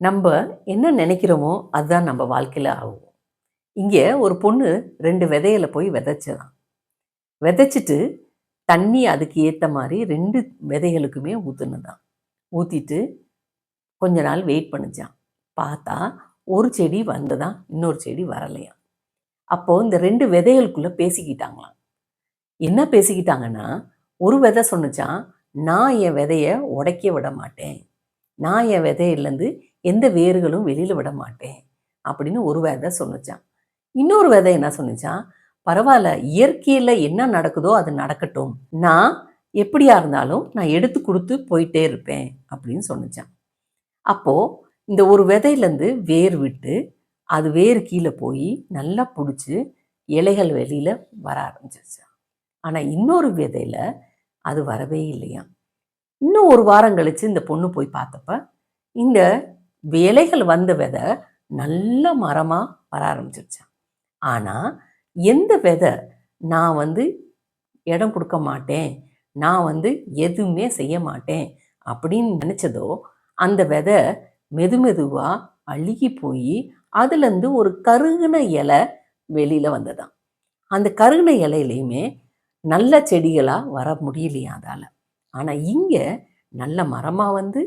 நம்ம என்ன நினைக்கிறோமோ அதுதான் நம்ம வாழ்க்கையில் ஆகும். இங்கே ஒரு பொண்ணு 2 விதையில போய் விதைச்சதான். விதைச்சிட்டு தண்ணி அதுக்கு ஏற்ற மாதிரி 2 விதைகளுக்குமே ஊற்றுனதான். ஊற்றிட்டு கொஞ்ச நாள் வெயிட் பண்ணிச்சான். பார்த்தா ஒரு செடி வந்ததான், இன்னொரு செடி வரலையாம். அப்போது இந்த 2 விதைகளுக்குள்ளே பேசிக்கிட்டாங்களாம். என்ன பேசிக்கிட்டாங்கன்னா, ஒரு விதை சொன்னுச்சான், நான் என் விதையை உடைக்க விட மாட்டேன், நான் என் விதையிலேருந்து எந்த வேர்களும் வெளியில் விட மாட்டேன் அப்படின்னு ஒரு விதை சொன்னுச்சான். இன்னொரு விதை என்ன சொன்னிச்சான், பரவாயில்ல, இயற்கையில் என்ன நடக்குதோ அது நடக்கட்டும், நான் எப்படியா இருந்தாலும் நான் எடுத்து கொடுத்து போயிட்டே இருப்பேன் அப்படின்னு சொன்னிச்சான். அப்போது இந்த ஒரு விதையிலேருந்து வேர் விட்டு அது வேர் கீழே போய் நல்லா பிடிச்சி இலைகள் வெளியில் வர ஆரம்பிச்சிருச்சான். ஆனால் இன்னொரு விதையில் அது வரவே இல்லையாம். இன்னும் ஒரு வாரம் கழித்து இந்த பொண்ணு போய் பார்த்தப்ப இந்த இலைகள் வந்த விதை நல்ல மரமாக வர ஆரம்பிச்சிருச்சான். ஆனால் எந்த விதை நான் இடம் கொடுக்க மாட்டேன், நான் எதுவுமே செய்ய மாட்டேன் அப்படின்னு நினச்சதோ அந்த விதை மெதுவாக அழுகி போய் அதுலேருந்து ஒரு கருகின இலை வெளியில் வந்ததாம். அந்த கருகின இலையிலையுமே நல்ல செடிகளாக வர முடியலையா அதால். ஆனால் இங்கே நல்ல மரமாக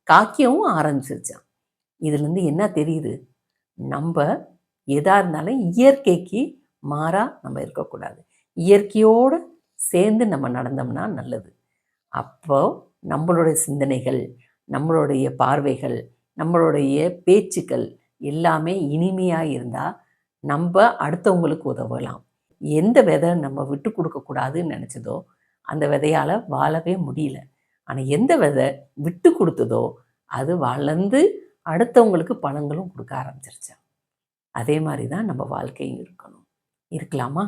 காய்க்கவும் ஆரம்பிச்சிருச்சான். இதுலேருந்து என்ன தெரியுது, நம்ம எதாக இருந்தாலும் இயற்கைக்கு மாறாக நம்ம இருக்கக்கூடாது, இயற்கையோடு சேர்ந்து நம்ம நடந்தோம்னா நல்லது. அப்போது நம்மளுடைய சிந்தனைகள், நம்மளுடைய பார்வைகள், நம்மளுடைய பேச்சுக்கள் எல்லாமே இனிமையாக இருந்தால் நம்ம அடுத்தவங்களுக்கு உதவலாம். எந்த விதை நம்ம விட்டு கொடுக்கக்கூடாதுன்னு நினச்சதோ அந்த விதையால் வாழவே முடியல. ஆனால் எந்த விதை விட்டு கொடுத்ததோ அது வளர்ந்து அடுத்தவங்களுக்கு பழங்களும் கொடுக்க ஆரம்பிச்சிருச்சு. அதே மாதிரி தான் நம்ம வாழ்க்கையும் இருக்கணும். இருக்கலாமா?